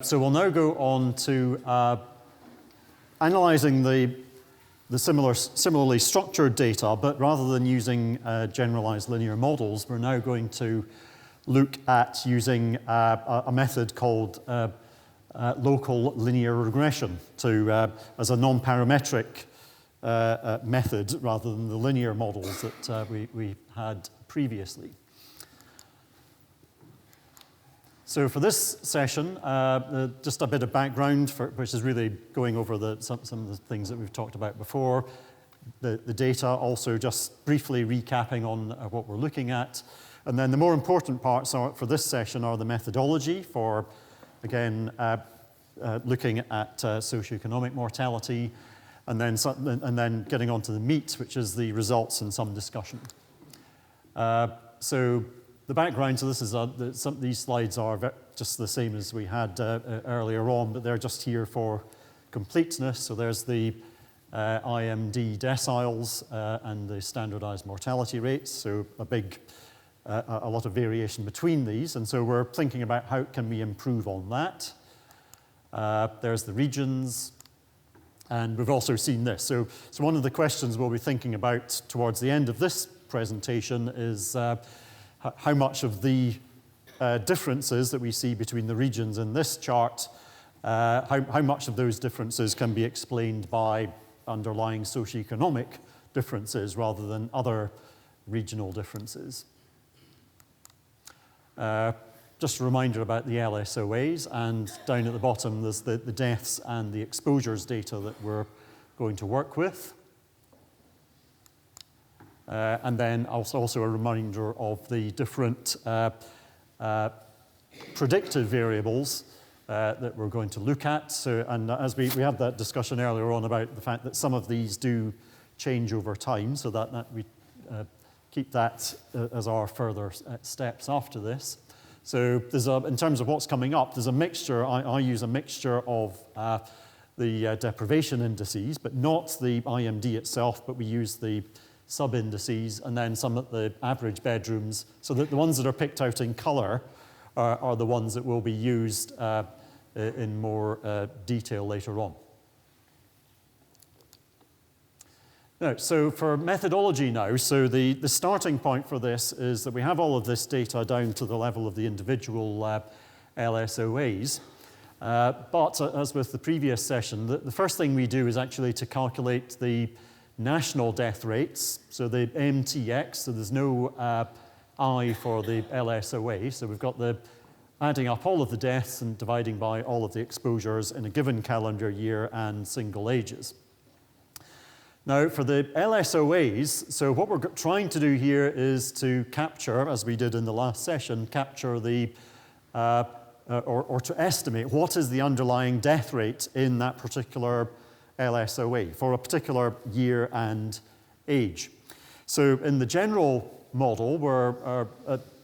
So we'll now go on to analysing the similarly structured data, but rather than using generalised linear models, we're now going to look at using a method called local linear regression as a non-parametric method rather than the linear models that we had previously. So for this session, just a bit of background, which is really going over some of the things that we've talked about before, the data, also just briefly recapping on what we're looking at. And then the more important parts for this session are the methodology for, again, looking at socio-economic mortality, and then getting on to the meat, which is the results and some discussion. So the background to this is these slides are just the same as we had earlier on, but they're just here for completeness. So there's the IMD deciles and the standardized mortality rates. So a lot of variation between these. And so we're thinking about how can we improve on that. There's the regions. And we've also seen this. So one of the questions we'll be thinking about towards the end of this presentation is how much of the differences that we see between the regions in this chart, how much of those differences can be explained by underlying socioeconomic differences rather than other regional differences. Just a reminder about the LSOAs, and down at the bottom there's the deaths and the exposures data that we're going to work with. And then also a reminder of the different predictive variables that we're going to look at. So, and as we had that discussion earlier on about the fact that some of these do change over time, so that we keep that as our further steps after this. So in terms of what's coming up, there's a mixture. I use a mixture of the deprivation indices, but not the IMD itself, but we use the sub-indices, and then some of the average bedrooms, so that the ones that are picked out in colour are the ones that will be used in more detail later on. Now, so for methodology now, so the starting point for this is that we have all of this data down to the level of the individual LSOAs. But as with the previous session, the first thing we do is actually to calculate the national death rates, so the MTX, so there's no I for the LSOA, so we've got adding up all of the deaths and dividing by all of the exposures in a given calendar year and single ages. Now for the LSOAs, so what we're trying to do here is to capture, as we did in the last session, capture the, or to estimate what is the underlying death rate in that particular LSOA for a particular year and age. So in the general model,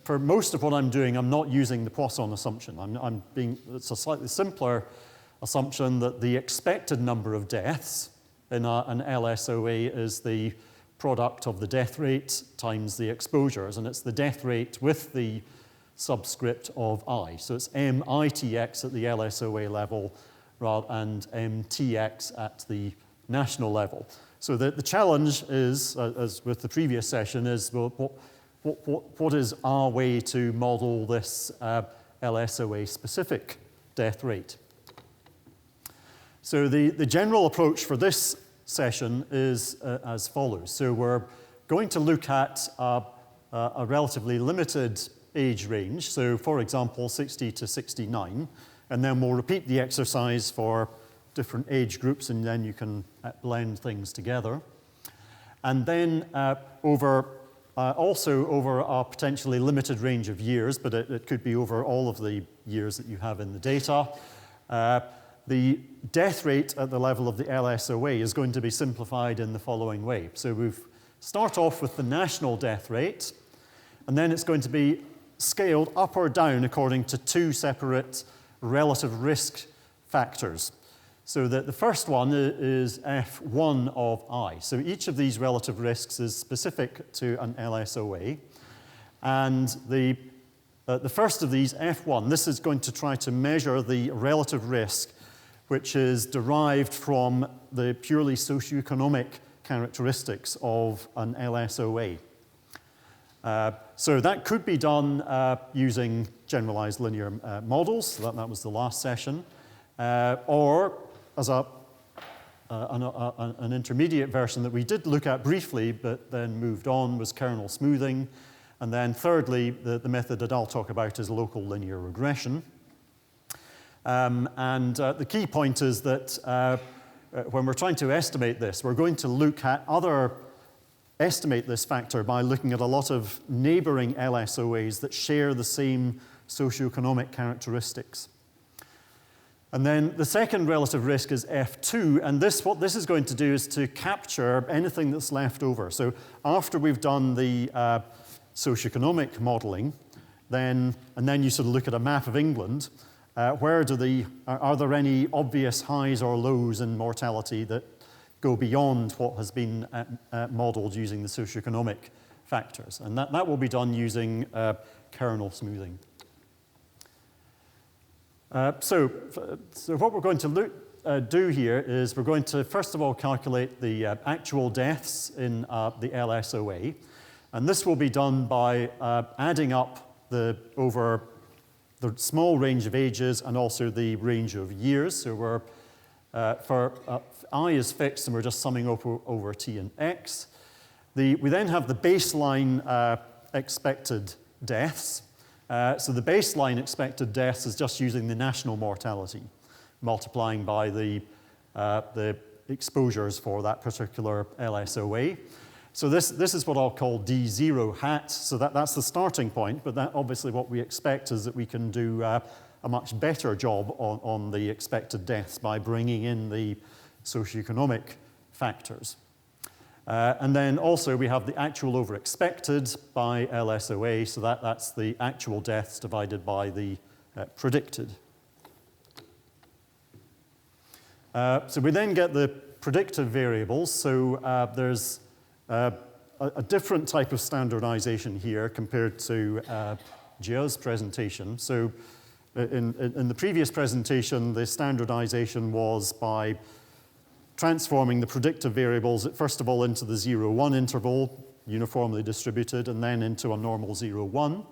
for most of what I'm doing, I'm not using the Poisson assumption. It's a slightly simpler assumption that the expected number of deaths in an LSOA is the product of the death rate times the exposures, and it's the death rate with the subscript of I. So it's MITX at the LSOA level and MTX at the national level. So the challenge is, as with the previous session, is well, what is our way to model this LSOA specific death rate? So the general approach for this session is as follows. So we're going to look at a relatively limited age range. So for example, 60 to 69. And then we'll repeat the exercise for different age groups, and then you can blend things together. And then also over a potentially limited range of years, but it could be over all of the years that you have in the data, the death rate at the level of the LSOA is going to be simplified in the following way. So we start off with the national death rate, and then it's going to be scaled up or down according to two separate relative risk factors. So the first one is F1 of I. So each of these relative risks is specific to an LSOA. And the The first of these, F1, this is going to try to measure the relative risk which is derived from the purely socioeconomic characteristics of an LSOA. So that could be done using generalized linear models, so that was the last session, or as an intermediate version that we did look at briefly but then moved on was kernel smoothing. And then thirdly, the method that I'll talk about is local linear regression. The key point is that when we're trying to estimate this, we're going to look at estimate this factor by looking at a lot of neighboring LSOAs that share the same socioeconomic characteristics. And then the second relative risk is F2, and what this is going to do is to capture anything that's left over. So after we've done the socioeconomic modeling, and then you sort of look at a map of England, are there any obvious highs or lows in mortality that go beyond what has been modeled using the socioeconomic factors? And that will be done using kernel smoothing. So what we're going to do here is we're going to, first of all, calculate the actual deaths in the LSOA. And this will be done by adding up over the small range of ages and also the range of years. So for I is fixed, and we're just summing over t and x. We then have the baseline expected deaths. So the baseline expected deaths is just using the national mortality, multiplying by the exposures for that particular LSOA. So this is what I'll call D0 hat. So that's the starting point, but that obviously what we expect is that we can do a much better job on the expected deaths by bringing in the socioeconomic factors. And then also we have the actual over expected by LSOA, so that's the actual deaths divided by the predicted. So we then get the predictive variables. So there's a different type of standardization here compared to Jia's presentation. So in the previous presentation, the standardization was by transforming the predictive variables, first of all, into the 0-1 interval, uniformly distributed, and then into a normal 0-1.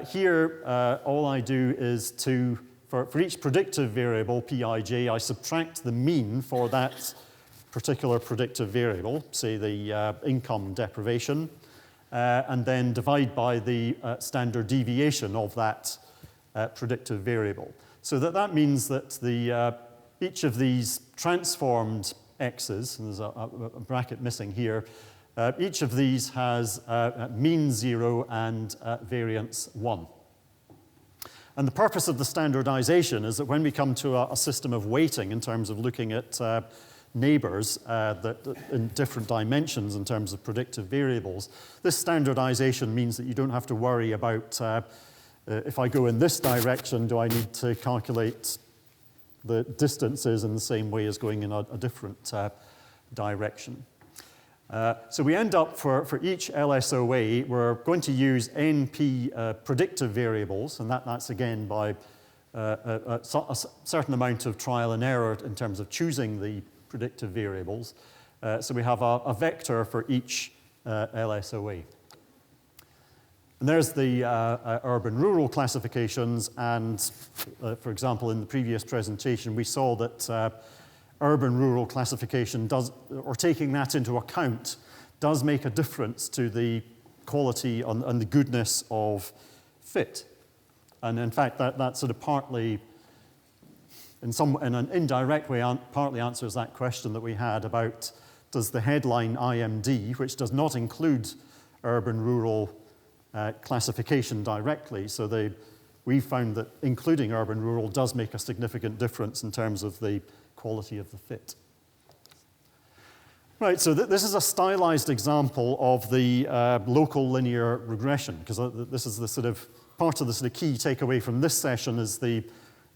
Here, all I do is for each predictive variable, Pij, I subtract the mean for that particular predictive variable, say the income deprivation, and then divide by the standard deviation of that predictive variable. So that means that each of these transformed x's, and there's a bracket missing here, each of these has mean 0 and variance 1. And the purpose of the standardization is that when we come to a system of weighting in terms of looking at neighbors in different dimensions in terms of predictive variables, this standardization means that you don't have to worry about if I go in this direction, do I need to calculate the distances in the same way as going in a different direction. So we end up for each LSOA, we're going to use NP predictive variables, and that's again by a certain amount of trial and error in terms of choosing the predictive variables. So we have a vector for each LSOA. And there's the urban-rural classifications, and for example, in the previous presentation, we saw that urban-rural classification or taking that into account, does make a difference to the quality and the goodness of fit. And in fact, that sort of partly, in an indirect way, partly answers that question that we had about does the headline IMD, which does not include urban-rural classification directly, so we found that including urban-rural does make a significant difference in terms of the quality of the fit. Right, so this is a stylized example of the local linear regression, because this is the sort of part of the sort of key takeaway from this session is the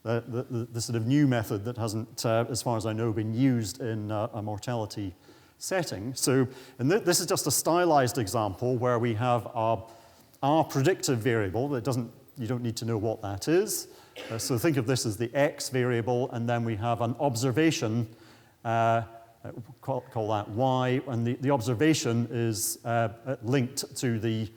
sort of new method that hasn't, as far as I know, been used in a mortality setting. So this is just a stylized example where we have our predictive variable that doesn't you don't need to know what that is. So think of this as the x variable, and then we have an observation, call that y, and the observation is linked to the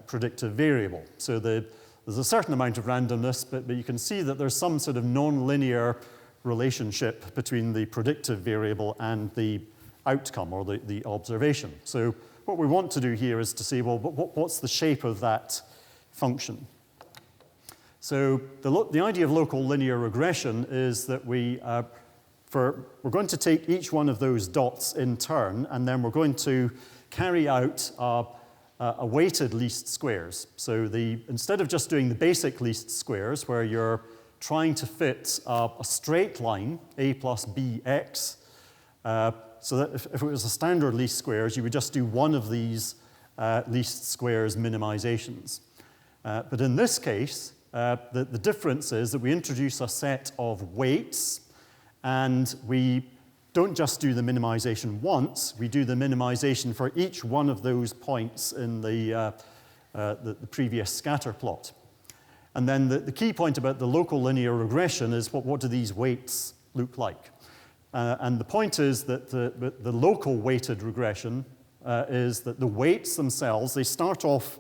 predictive variable. So there's a certain amount of randomness, but you can see that there's some sort of non-linear relationship between the predictive variable and the outcome, or the observation. So what we want to do here is to say, well, what's the shape of that function? So the idea of local linear regression is that we're going to take each one of those dots in turn, and then we're going to carry out a weighted least squares. So instead of just doing the basic least squares, where you're trying to fit a straight line, a plus bx, so that if it was a standard least squares, you would just do one of these least squares minimizations. But in this case, the difference is that we introduce a set of weights, and we don't just do the minimization once, we do the minimization for each one of those points in the previous scatter plot. And then the key point about the local linear regression is what do these weights look like? And the point is that the local weighted regression is that the weights themselves, they start off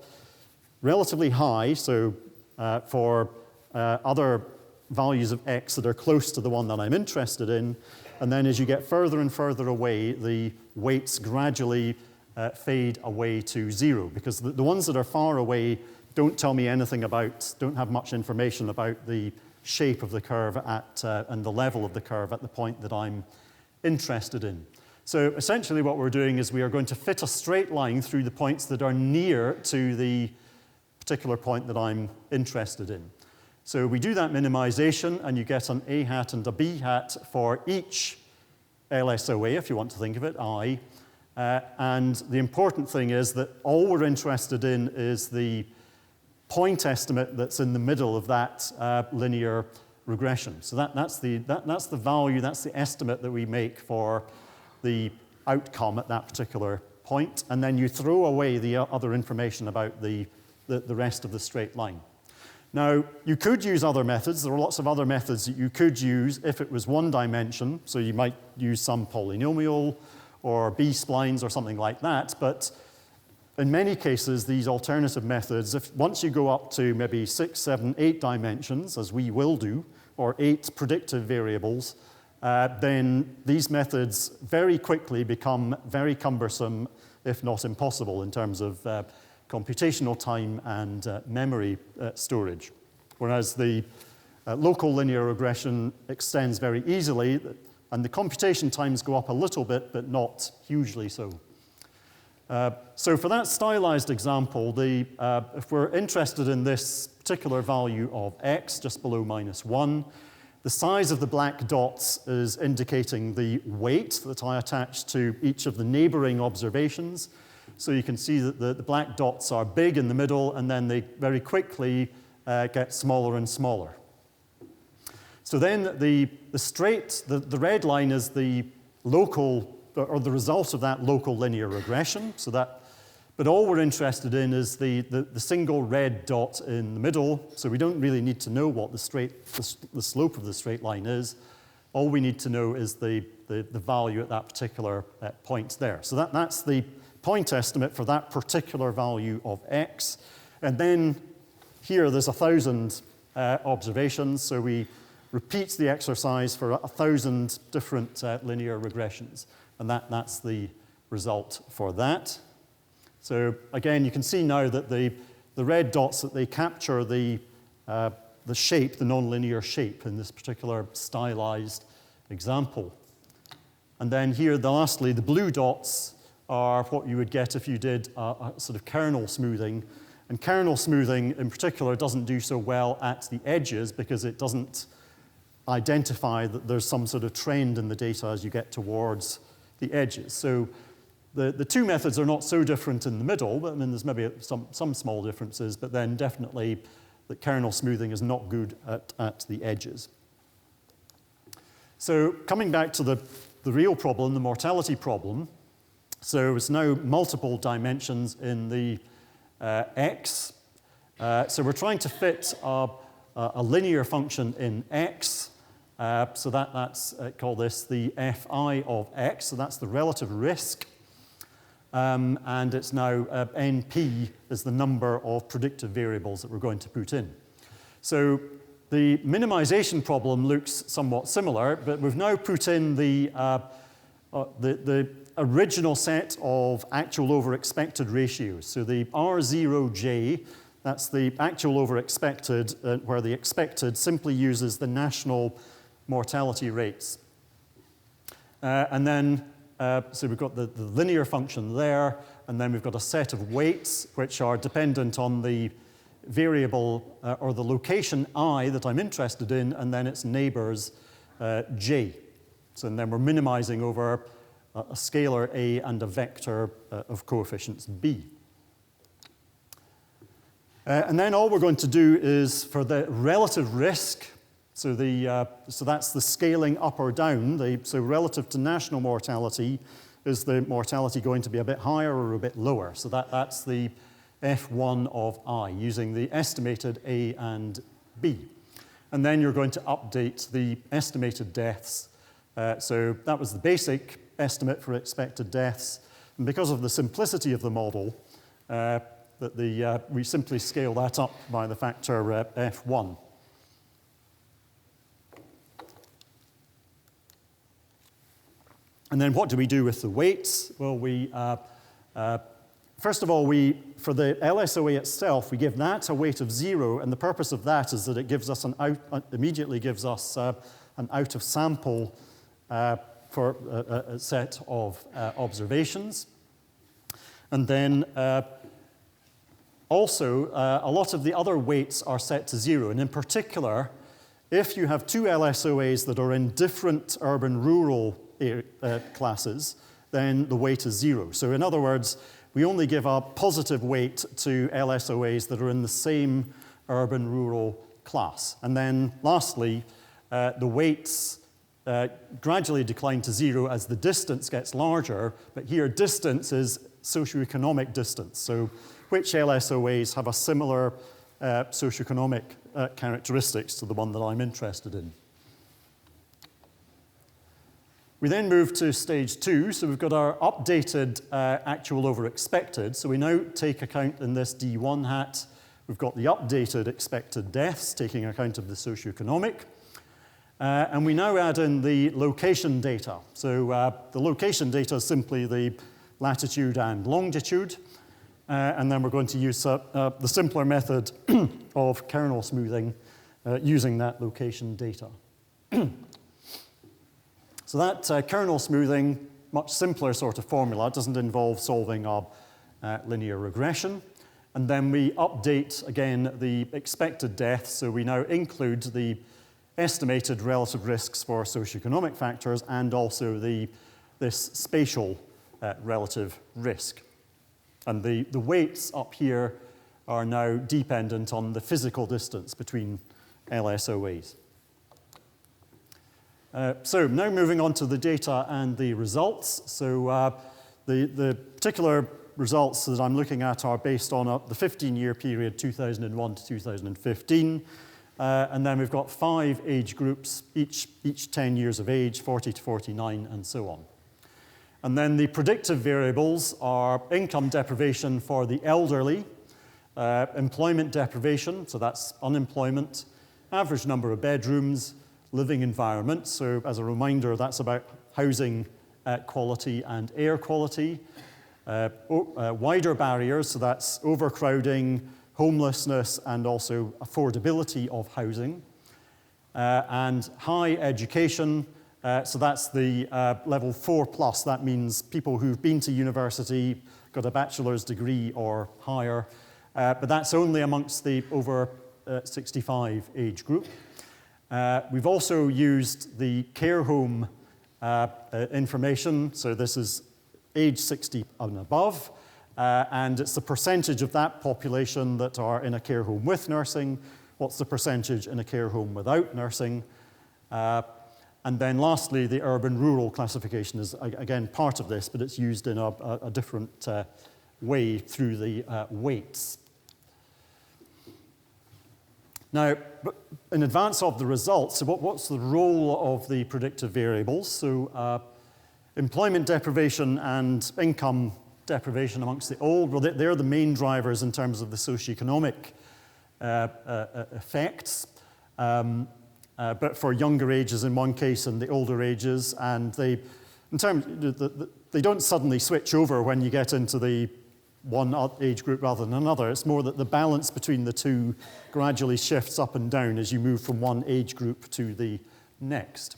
relatively high, so for other values of x that are close to the one that I'm interested in, and then as you get further and further away, the weights gradually fade away to 0, because the ones that are far away don't tell me anything about, don't have much information about the shape of the curve and the level of the curve at the point that I'm interested in. So essentially what we're doing is we are going to fit a straight line through the points that are near to the particular point that I'm interested in. So we do that minimization, and you get an a hat and a b hat for each LSOA, if you want to think of it, I. And the important thing is that all we're interested in is the point estimate that's in the middle of that linear regression. So that's the value, that's the estimate that we make for the outcome at that particular point, and then you throw away the other information about the rest of the straight line. Now, you could use other methods. There are lots of other methods that you could use if it was one dimension. So you might use some polynomial or B-splines or something like that. But in many cases, these alternative methods, once you go up to maybe 6, 7, 8 dimensions, as we will do, or 8 predictive variables, then these methods very quickly become very cumbersome, if not impossible, in terms of computational time and memory storage. Whereas the local linear regression extends very easily, and the computation times go up a little bit, but not hugely so. So for that stylized example, if we're interested in this particular value of x, just below -1, the size of the black dots is indicating the weight that I attach to each of the neighboring observations. So you can see that the black dots are big in the middle, and then they very quickly get smaller and smaller. So then the red line is the local, or the result of that local linear regression. But all we're interested in is the single red dot in the middle. So we don't really need to know what the slope of the straight line is. All we need to know is the value at that particular point there. So that's the point estimate for that particular value of x. And then here there's 1,000 observations, so we repeat the exercise for 1,000 different linear regressions. And that's the result for that. So again, you can see now that the red dots, that they capture the shape, the nonlinear shape in this particular stylized example. And then here, lastly, the blue dots are what you would get if you did a sort of kernel smoothing. And kernel smoothing, in particular, doesn't do so well at the edges because it doesn't identify that there's some sort of trend in the data as you get towards the edges. So the two methods are not so different in the middle, but I mean, there's maybe some small differences, but then definitely the kernel smoothing is not good at the edges. So coming back to the real problem, the mortality problem, so it's now multiple dimensions in the x, So we're trying to fit a linear function in x. So that's call this the fi of x. So that's the relative risk. And it's now NP is the number of predictive variables that we're going to put in. So the minimization problem looks somewhat similar, but we've now put in the original set of actual over expected ratios. So the R0J, that's the actual over expected, where the expected simply uses the national mortality rates. And then, so we've got the linear function there, and then we've got a set of weights which are dependent on the variable or the location I that I'm interested in, and then its neighbors J. So and then we're minimizing over a scalar A and a vector of coefficients B. And then all we're going to do is for the relative risk, so that's the scaling up or down. So relative to national mortality, is the mortality going to be a bit higher or a bit lower? So that's the F1 of I, using the estimated A and B. And then you're going to update the estimated deaths. So that was the basic estimate for expected deaths. And because of the simplicity of the model, we simply scale that up by the factor F1. And then what do we do with the weights? Well, first of all, for the LSOA itself, we give that a weight of 0, and the purpose of that is that it gives us immediately gives us an out of sample for a set of observations. And then also, a lot of the other weights are set to 0, and in particular, if you have two LSOAs that are in different urban-rural classes, then the weight is 0. So in other words, we only give a positive weight to LSOAs that are in the same urban-rural class. And then lastly, the weights gradually decline to 0 as the distance gets larger, but here distance is socio-economic distance. So which LSOAs have a similar socio-economic characteristics to the one that I'm interested in. We then move to stage 2, so we've got our updated actual over expected. So we now take account in this D1 hat. We've got the updated expected deaths, taking account of the socioeconomic. And we now add in the location data. So the location data is simply the latitude and longitude. And then we're going to use the simpler method of kernel smoothing using that location data. So that kernel smoothing, much simpler sort of formula, doesn't involve solving a linear regression. And then we update, again, the expected deaths. So we now include the estimated relative risks for socioeconomic factors and also this spatial relative risk. And the weights up here are now dependent on the physical distance between LSOAs. So now moving on to the data and the results. So the particular results that I'm looking at are based on the 15-year period, 2001 to 2015. And then we've got 5 age groups, each 10 years of age, 40 to 49, and so on. And then the predictive variables are income deprivation for the elderly, employment deprivation, so that's unemployment, average number of bedrooms, living environment. So as a reminder, that's about housing quality and air quality. Wider barriers, so that's overcrowding, homelessness, and also affordability of housing. And high education, so that's the level 4+. That means people who've been to university, got a bachelor's degree or higher, but that's only amongst the over 65 age group. We've also used the care home information, so this is age 60 and above, and it's the percentage of that population that are in a care home with nursing, what's the percentage in a care home without nursing, and then lastly, the urban-rural classification is, again, part of this, but it's used in a different way through the weights. Now, in advance of the results, so what's the role of the predictive variables? So employment deprivation and income deprivation amongst the old, well, they're the main drivers in terms of the socio-economic effects. But for younger ages in one case and the older ages, and they don't suddenly switch over when you get into the one age group rather than another. It's more that the balance between the two gradually shifts up and down as you move from one age group to the next.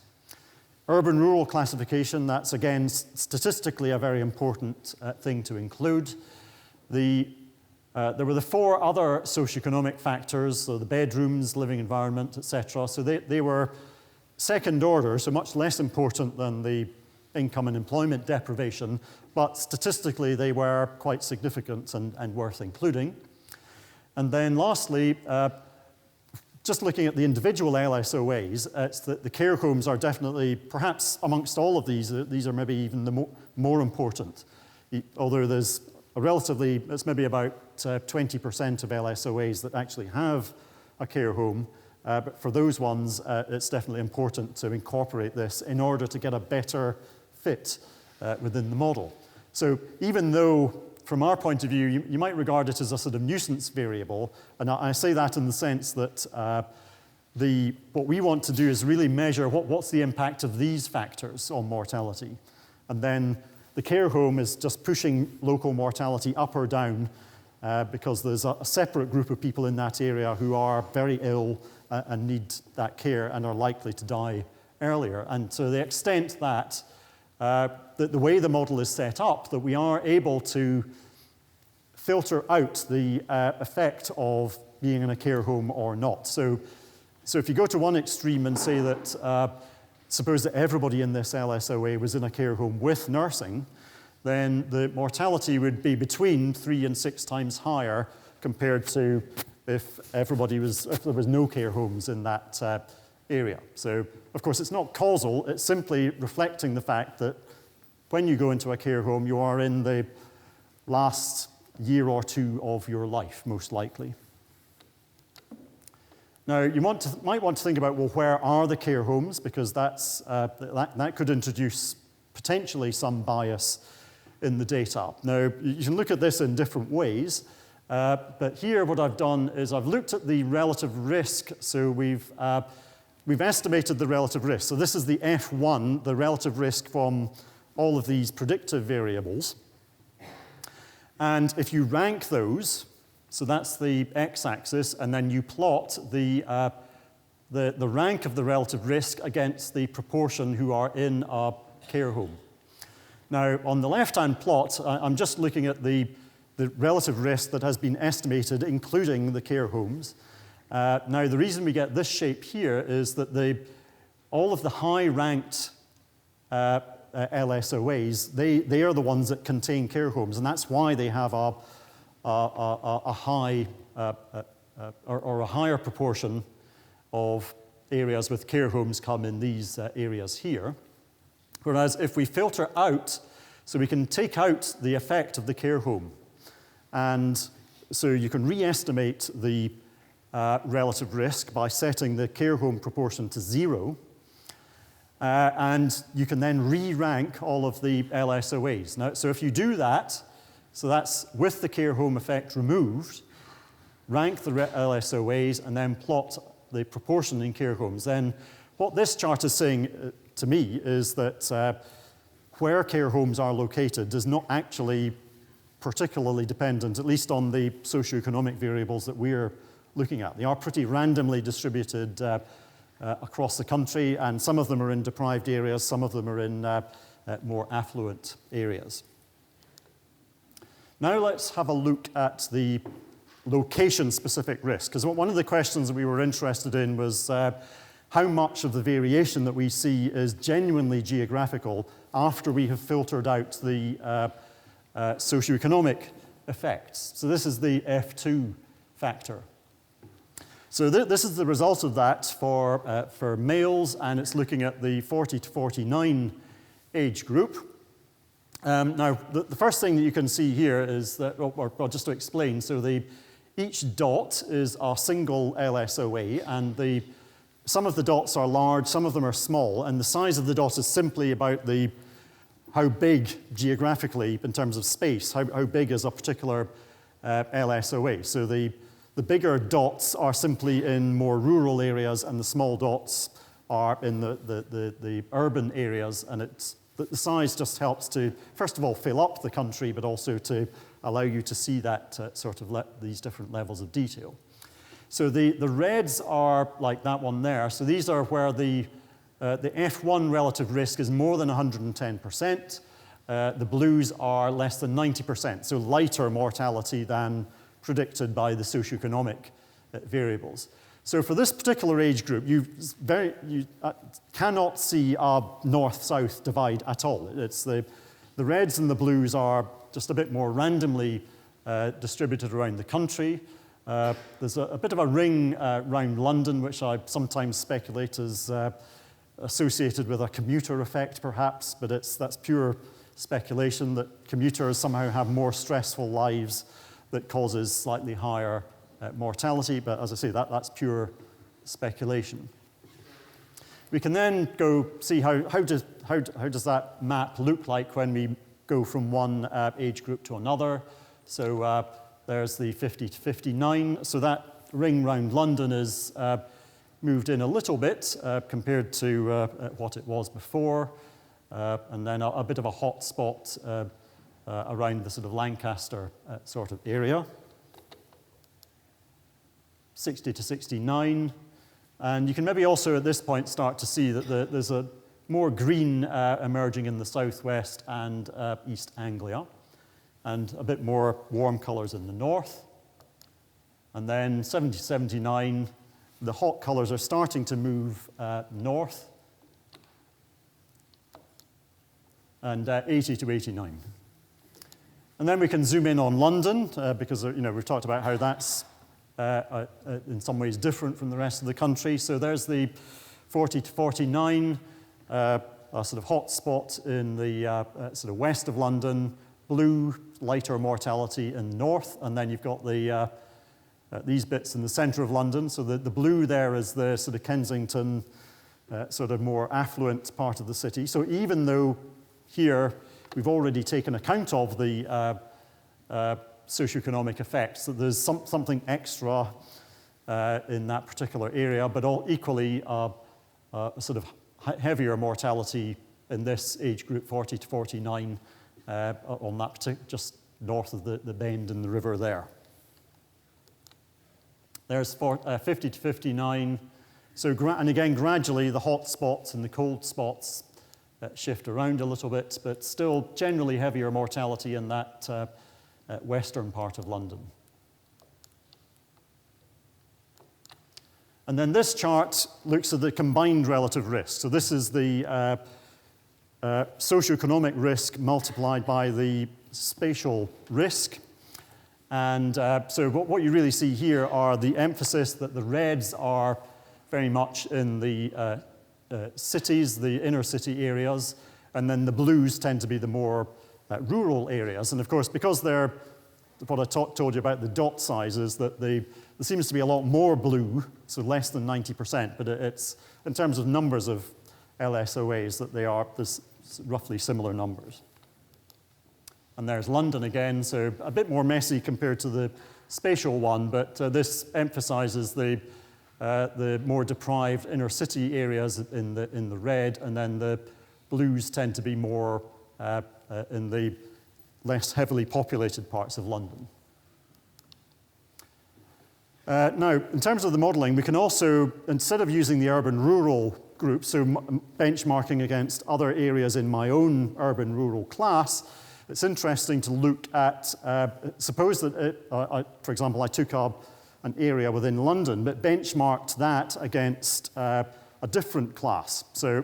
Urban-rural classification, that's again statistically a very important thing to include. There were the four other socioeconomic factors, so the bedrooms, living environment, etc. So they were second order, so much less important than the income and employment deprivation, but statistically they were quite significant and worth including. And then lastly, just looking at the individual LSOAs, it's that the care homes are definitely, perhaps amongst all of these are maybe even the more important. Although there's a relatively, it's maybe about 20% of LSOAs that actually have a care home, but for those ones, it's definitely important to incorporate this in order to get a better fit within the model. So even though, from our point of view, you might regard it as a sort of nuisance variable, and I say that in the sense that what we want to do is really measure what's the impact of these factors on mortality. And then the care home is just pushing local mortality up or down because there's a separate group of people in that area who are very ill and need that care and are likely to die earlier. And to the extent that the way the model is set up, that we are able to filter out the effect of being in a care home or not. So if you go to one extreme and say that, suppose that everybody in this LSOA was in a care home with nursing, then the mortality would be between 3 and 6 times higher compared to if there was no care homes in that area. So, of course, it's not causal, it's simply reflecting the fact that when you go into a care home, you are in the last year or two of your life, most likely. Now, you might want to think about, well, where are the care homes? Because that could introduce potentially some bias in the data. Now, you can look at this in different ways, but here what I've done is I've looked at the relative risk. So we've estimated the relative risk. So this is the F1, the relative risk from all of these predictive variables. And if you rank those, so that's the x-axis, and then you plot the rank of the relative risk against the proportion who are in a care home. Now, on the left-hand plot, I'm just looking at the relative risk that has been estimated, including the care homes. Now, the reason we get this shape here is that all of the high-ranked LSOAs, they are the ones that contain care homes, and that's why they have a high or a higher proportion of areas with care homes come in these areas here. Whereas if we filter out, so we can take out the effect of the care home, and so you can re-estimate the relative risk by setting the care home proportion to 0, and you can then re-rank all of the LSOAs. Now, so if you do that, so that's with the care home effect removed, rank the LSOAs, and then plot the proportion in care homes, then what this chart is saying to me is that where care homes are located is not actually particularly dependent, at least on the socioeconomic variables that we're looking at. They are pretty randomly distributed across the country, and some of them are in deprived areas, some of them are in more affluent areas. Now let's have a look at the location-specific risk, because one of the questions that we were interested in was how much of the variation that we see is genuinely geographical after we have filtered out the socioeconomic effects. So this is the F2 factor. So this is the result of that for males, and it's looking at the 40 to 49 age group. Now, the first thing that you can see here is that, or just to explain, so the each dot is a single LSOA, and some of the dots are large, some of them are small, and the size of the dot is simply about how big geographically, in terms of space, how big is a particular LSOA. So the bigger dots are simply in more rural areas, and the small dots are in the urban areas, and the size just helps to, first of all, fill up the country, but also to allow you to see that these different levels of detail. So the reds are like that one there. So these are where the F1 relative risk is more than 110%. The blues are less than 90%, so lighter mortality than predicted by the socioeconomic variables. So for this particular age group, you cannot see a north-south divide at all. It's the reds and the blues are just a bit more randomly distributed around the country. There's a bit of a ring around London, which I sometimes speculate is associated with a commuter effect, perhaps, but that's pure speculation that commuters somehow have more stressful lives that causes slightly higher mortality, but as I say, that's pure speculation. We can then go see how does that map look like when we go from one age group to another. So there's the 50 to 59. So that ring round London is moved in a little bit compared to what it was before, and then a bit of a hot spot around the sort of Lancaster sort of area. 60 to 69. And you can maybe also at this point start to see that there's a more green emerging in the southwest and East Anglia, and a bit more warm colors in the north. And then 70 to 79, the hot colors are starting to move north, and 80 to 89. And then we can zoom in on London, because we've talked about how that's in some ways different from the rest of the country. So there's the 40 to 49, a sort of hot spot in the sort of west of London, blue, lighter mortality in north, and then you've got these bits in the center of London. So the blue there is the sort of Kensington, sort of more affluent part of the city. So even though here we've already taken account of the socioeconomic effects, that there's something extra in that particular area, but equally a sort of heavier mortality in this age group, 40 to 49, on that just north of the bend in the river there. There's 50 to 59. So, and again, gradually the hot spots and the cold spots shift around a little bit, but still generally heavier mortality in that western part of London. And then this chart looks at the combined relative risk. So this is the socioeconomic risk multiplied by the spatial risk. And so what you really see here are the emphasis that the reds are very much in the cities, the inner city areas, and then the blues tend to be the more rural areas. And of course, because they're, what I told you about the dot sizes, that there seems to be a lot more blue, so less than 90%, but it's, in terms of numbers of LSOAs, that there's roughly similar numbers. And there's London again, so a bit more messy compared to the spatial one, but this emphasizes the more deprived inner city areas in the red, and then the blues tend to be more in the less heavily populated parts of London. Now, in terms of the modeling, we can also, instead of using the urban-rural group, so benchmarking against other areas in my own urban-rural class, it's interesting to look at, suppose that, for example, I took an area within London, but benchmarked that against a different class. So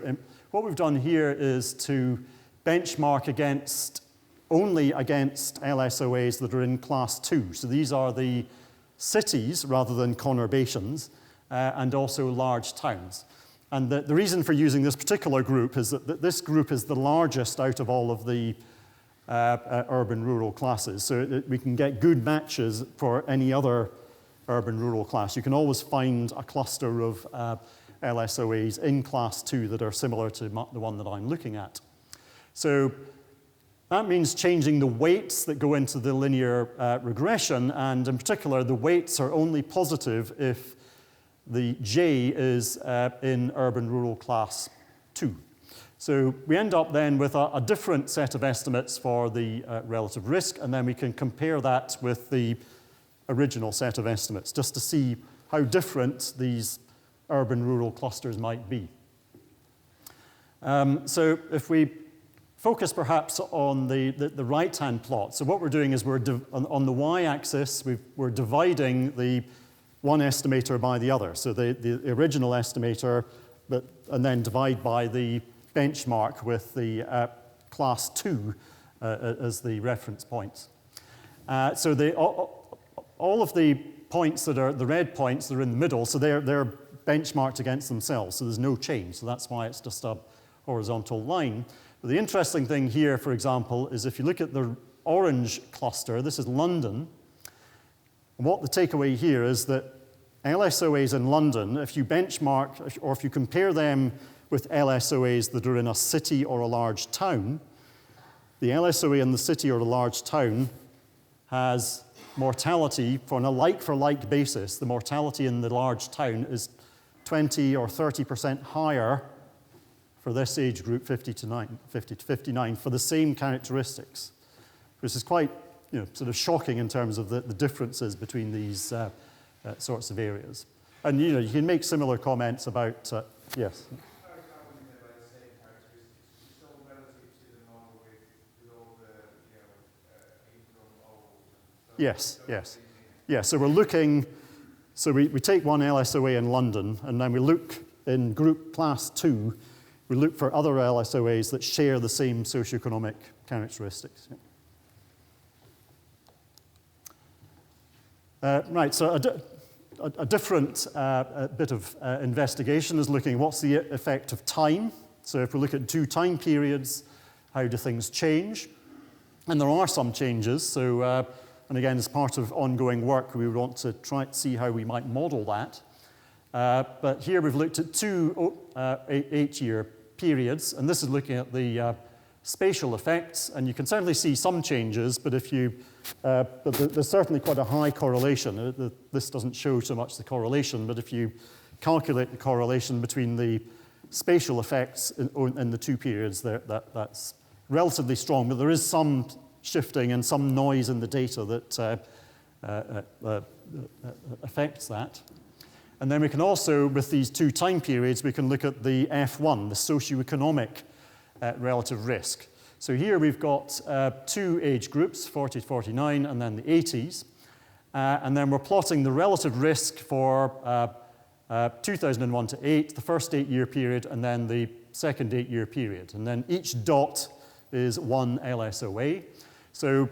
what we've done here is to benchmark only against LSOAs that are in class 2. So these are the cities rather than conurbations, and also large towns. And the reason for using this particular group is that this group is the largest out of all of the urban-rural classes. So we can get good matches for any other urban-rural class. You can always find a cluster of LSOAs in class 2 that are similar to the one that I'm looking at. So that means changing the weights that go into the linear regression, and in particular, the weights are only positive if the J is in urban-rural class 2. So we end up then with a different set of estimates for the relative risk, and then we can compare that with the original set of estimates just to see how different these urban-rural clusters might be. So if we focus perhaps on the right-hand plot, so what we're doing is on the y-axis, we're dividing the one estimator by the other. So the original estimator, and then divide by the benchmark with the class 2 as the reference points. So all of the points that are the red points that are in the middle, so they're benchmarked against themselves, so there's no change. So that's why it's just a horizontal line. But the interesting thing here, for example, is if you look at the orange cluster, this is London. And what the takeaway here is that LSOAs in London, if you benchmark or if you compare them with LSOAs that are in a city or a large town, the LSOA in the city or a large town has mortality on a like-for-like basis. The mortality in the large town is 20 or 30% higher for this age group, 50 to 59, for the same characteristics, which is quite sort of shocking in terms of the differences between these sorts of areas. And you can make similar comments about, yes? Yes, yes. Yeah, so we're looking, so we take one LSOA in London, and then we look in group class 2, we look for other LSOAs that share the same socioeconomic characteristics. Right, so a different bit of investigation is looking at what's the effect of time. So if we look at 2 time periods, how do things change? And there are some changes, so and again, as part of ongoing work, we want to try to see how we might model that. But here we've looked at 2 8-year periods, and this is looking at the spatial effects, and you can certainly see some changes, but but there's certainly quite a high correlation. This doesn't show so much the correlation, but if you calculate the correlation between the spatial effects in the 2 periods, that's relatively strong, but there is some shifting and some noise in the data that affects that. And then we can also, with these 2 time periods, we can look at the F1, the socio-economic relative risk. So here we've got 2 age groups, 40 to 49, and then the 80s. And then we're plotting the relative risk for 2001 to 8, the first 8-year period, and then the second 8-year period. And then each dot is one LSOA. So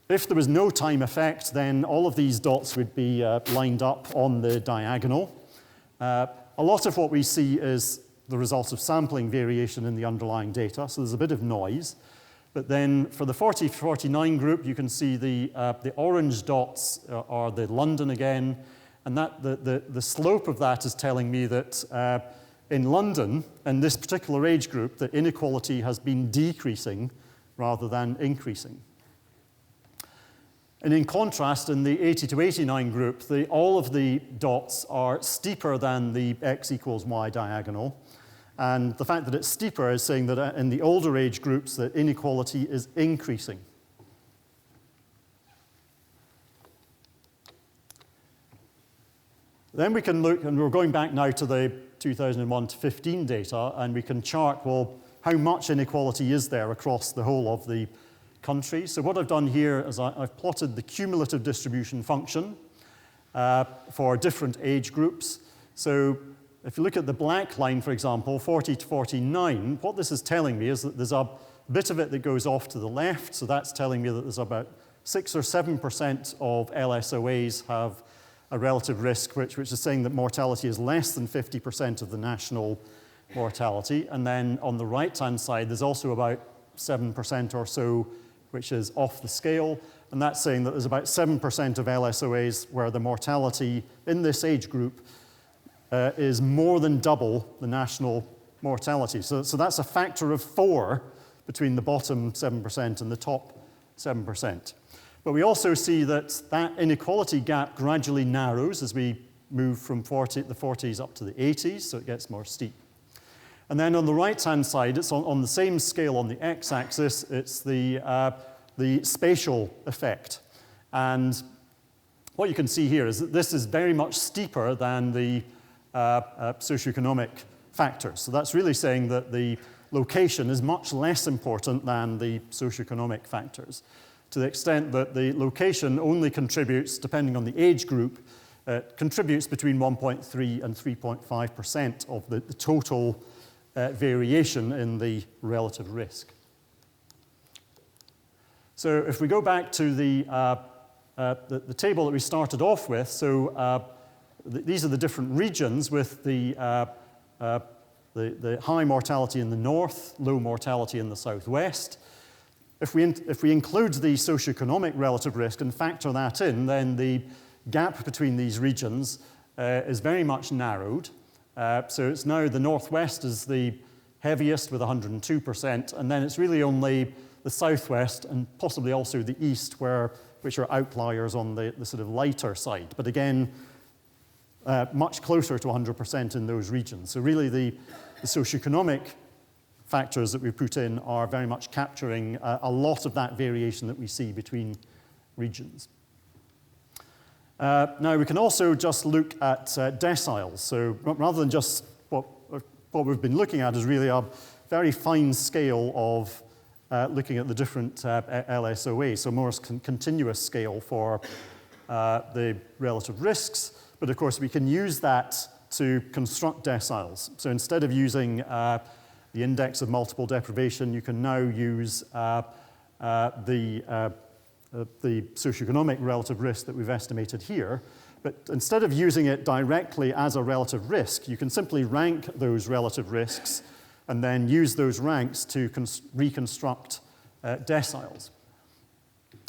if there was no time effect, then all of these dots would be lined up on the diagonal. A lot of what we see is the result of sampling variation in the underlying data, so there's a bit of noise. But then for the 40-49 group, you can see the orange dots are the London again, and the slope of that is telling me that in London, in this particular age group, the inequality has been decreasing rather than increasing. And in contrast, in the 80 to 89 group, all of the dots are steeper than the x equals y diagonal. And the fact that it's steeper is saying that in the older age groups, the inequality is increasing. Then we can look, and we're going back now to the 2001 to 15 data, and we can chart, well, how much inequality is there across the whole of the country. So what I've done here is I've plotted the cumulative distribution function for different age groups. So if you look at the black line, for example, 40 to 49, what this is telling me is that there's a bit of it that goes off to the left, so that's telling me that there's about 6 or 7% of LSOAs have a relative risk, which is saying that mortality is less than 50% of the national mortality. And then on the right-hand side, there's also about 7% or so which is off the scale, and that's saying that there's about 7% of LSOAs where the mortality in this age group is more than double the national mortality. So that's a factor of 4 between the bottom 7% and the top 7%. But we also see that that inequality gap gradually narrows as we move from the 40s up to the 80s, so it gets more steep. And then on the right-hand side, it's on the same scale on the x-axis, it's the spatial effect. And what you can see here is that this is very much steeper than the socioeconomic factors. So that's really saying that the location is much less important than the socioeconomic factors, to the extent that the location only contributes, depending on the age group, contributes between 1.3 and 3.5% of the total variation in the relative risk. So if we go back to the table that we started off with, so these are the different regions with the high mortality in the north, low mortality in the southwest. If we include the socioeconomic relative risk and factor that in, then the gap between these regions is very much narrowed. So it's now the northwest is the heaviest with 102%, and then it's really only the southwest and possibly also the east which are outliers on the sort of lighter side. But again, much closer to 100% in those regions. So really the socioeconomic factors that we put in are very much capturing a lot of that variation that we see between regions. Now we can also just look at deciles. So rather than just what we've been looking at is really a very fine scale of looking at the different LSOAs, so more continuous scale for the relative risks. But of course we can use that to construct deciles. So instead of using the index of multiple deprivation, you can now use the socioeconomic relative risk that we've estimated here. But instead of using it directly as a relative risk, you can simply rank those relative risks and then use those ranks to reconstruct deciles.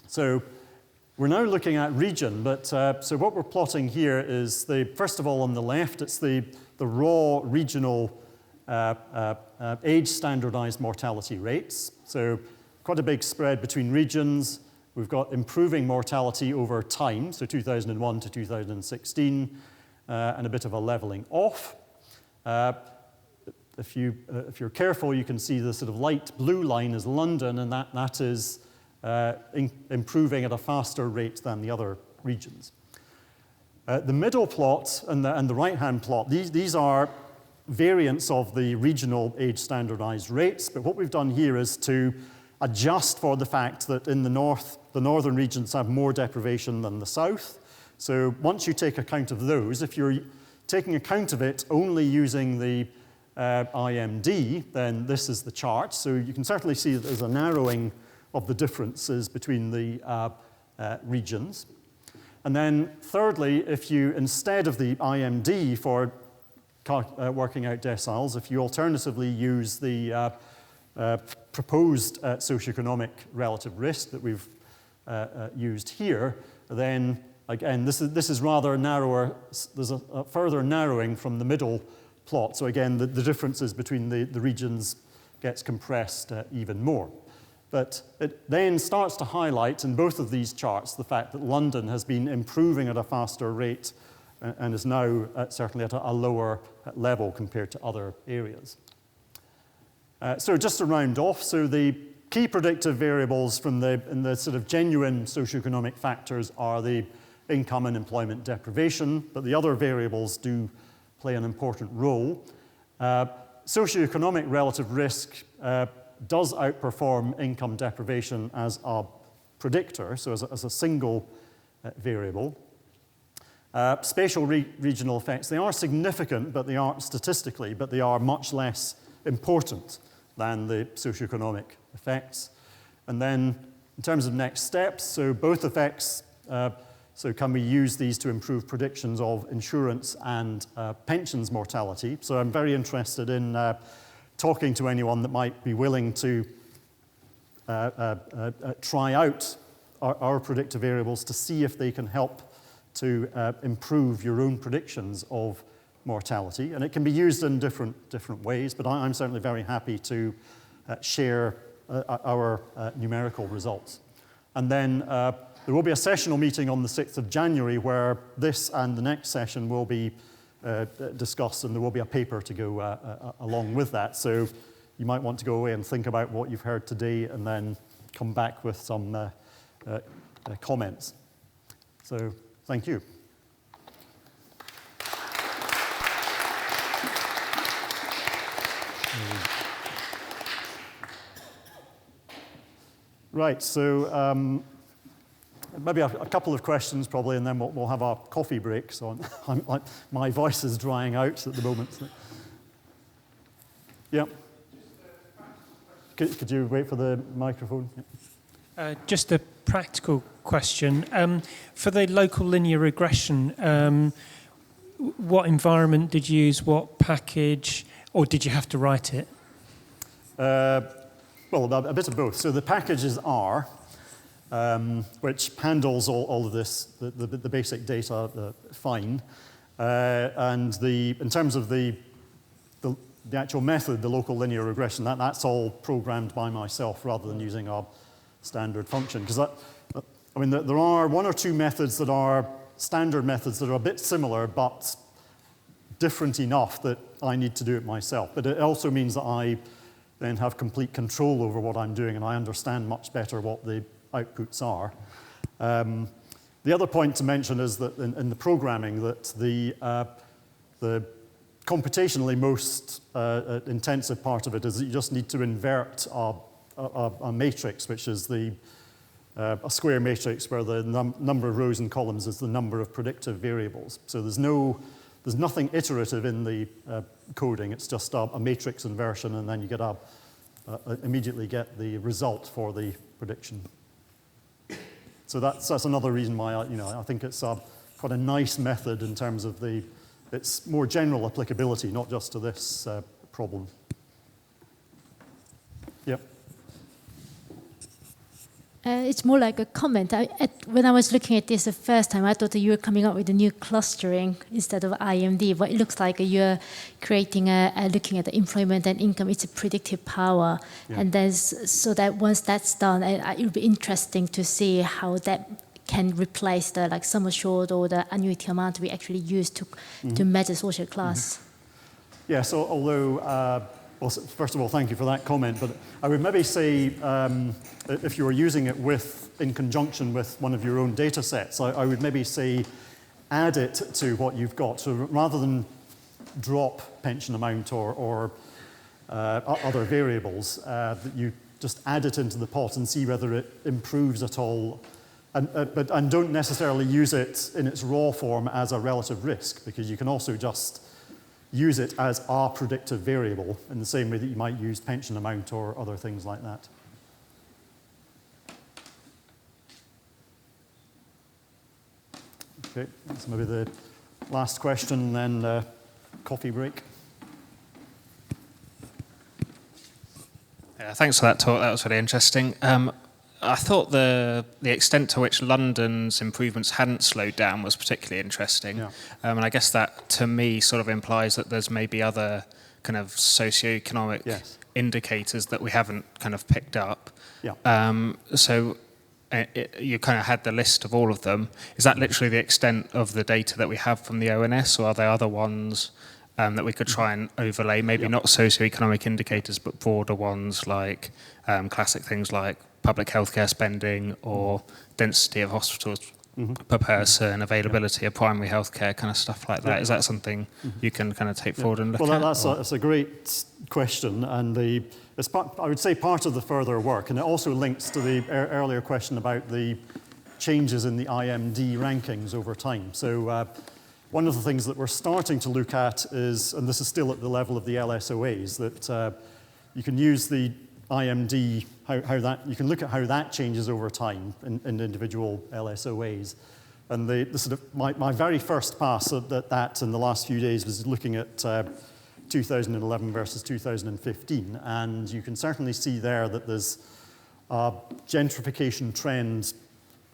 So we're now looking at region, but so what we're plotting here is first of all on the left, it's the raw regional age standardized mortality rates. So quite a big spread between regions. We've got improving mortality over time, so 2001 to 2016, and a bit of a leveling off. If you're careful, you can see the sort of light blue line is London, and that is improving at a faster rate than the other regions. The middle plot and the right-hand plot, these are variants of the regional age standardized rates, but what we've done here is to adjust for the fact that in the north, the northern regions have more deprivation than the south. So once you take account of those, if you're taking account of it only using the IMD, then this is the chart. So you can certainly see that there's a narrowing of the differences between the regions. And then thirdly, if you, instead of the IMD for working out deciles, if you alternatively use the proposed socioeconomic relative risk that we've used here, then again, this is rather narrower. There's a further narrowing from the middle plot. So again, the differences between the regions gets compressed even more. But it then starts to highlight in both of these charts the fact that London has been improving at a faster rate and is now certainly at a lower level compared to other areas. So just to round off, so the key predictive variables in the sort of genuine socioeconomic factors are the income and employment deprivation, but the other variables do play an important role. Socioeconomic relative risk does outperform income deprivation as a predictor, so as a single variable. Spatial regional effects, they are significant, but they are statistically, but they are much less important than the socioeconomic effects. And then in terms of next steps, so both effects, so can we use these to improve predictions of insurance and pensions mortality? So I'm very interested in talking to anyone that might be willing to try out our predictive variables to see if they can help to improve your own predictions of mortality. And it can be used in different ways, but I'm certainly very happy to share our numerical results. And then there will be a sessional meeting on the 6th of January where this and the next session will be discussed, and there will be a paper to go along with that. So you might want to go away and think about what you've heard today and then come back with some comments. So thank you. Right, so maybe a couple of questions probably, and then we'll have our coffee break. So my voice is drying out at the moment. Yeah. Could you wait for the microphone? Yeah. Just a practical question. For the local linear regression, what environment did you use, what package, or did you have to write it? Well, a bit of both. So the package is R, which handles all of this, the basic data fine. And in terms of the actual method, the local linear regression, that's all programmed by myself rather than using a standard function. Because I mean, there are one or two methods that are standard methods that are a bit similar, but different enough that I need to do it myself. But it also means that I then have complete control over what I'm doing, and I understand much better what the outputs are. The other point to mention is that in the programming, that the computationally most intensive part of it is that you just need to invert a matrix, which is a square matrix where the number of rows and columns is the number of predictive variables. So there's nothing iterative in the coding. It's just a matrix inversion, and then you get immediately get the result for the prediction. So that's another reason why I think it's quite a nice method in terms of its more general applicability, not just to this problem. Yep. It's more like a comment. When I was looking at this the first time, I thought that you were coming up with a new clustering instead of IMD, but it looks like you're creating looking at the employment and income. It's a predictive power. Yeah. And so that once that's done, it would be interesting to see how that can replace the sum assured or the annuity amount we actually use to measure social class. Mm-hmm. Yeah, so although well, first of all, thank you for that comment, but I would maybe say if you were using it in conjunction with one of your own data sets, I would maybe say add it to what you've got. So rather than drop pension amount or other variables, that you just add it into the pot and see whether it improves at all, and don't necessarily use it in its raw form as a relative risk, because you can also just use it as a predictive variable in the same way that you might use pension amount or other things like that. Okay, that's maybe the last question, then coffee break. Yeah, thanks for that talk. That was really interesting. I thought the extent to which London's improvements hadn't slowed down was particularly interesting. Yeah. And I guess that, to me, sort of implies that there's maybe other kind of socio-economic indicators that we haven't kind of picked up. Yeah. So you kind of had the list of all of them. Is that literally the extent of the data that we have from the ONS, or are there other ones that we could try and overlay? Maybe not socio-economic indicators, but broader ones like classic things like public healthcare spending or density of hospitals per person, availability of primary healthcare, kind of stuff like that. Is that something you can kind of take forward and look at? Well, that's a great question, and it's I would say part of the further work, and it also links to the earlier question about the changes in the IMD rankings over time. So one of the things that we're starting to look at is, and this is still at the level of the LSOAs, that you can use the IMD, you can look at how that changes over time in individual LSOAs. And the sort of my very first pass at that in the last few days was looking at 2011 versus 2015, and you can certainly see there that there's gentrification trend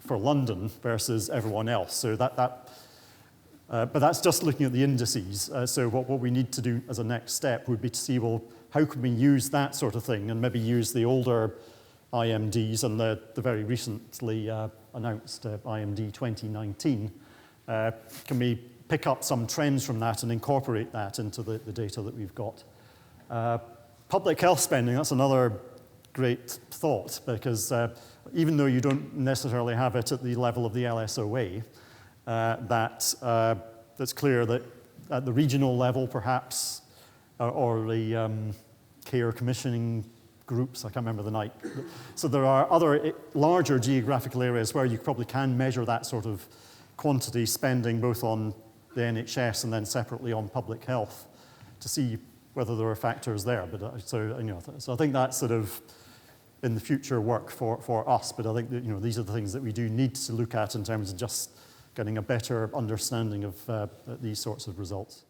for London versus everyone else. So but that's just looking at the indices. So what we need to do as a next step would be to see, well, how can we use that sort of thing and maybe use the older IMDs and the very recently announced IMD 2019. Can we pick up some trends from that and incorporate that into the data that we've got? Public health spending, that's another great thought, because even though you don't necessarily have it at the level of the LSOA, that's clear that at the regional level, perhaps, or the care commissioning groups, I can't remember the night. So there are other larger geographical areas where you probably can measure that sort of quantity spending, both on the NHS and then separately on public health, to see whether there are factors there. But so I think that's sort of in the future work for us. But I think that these are the things that we do need to look at in terms of just getting a better understanding of these sorts of results.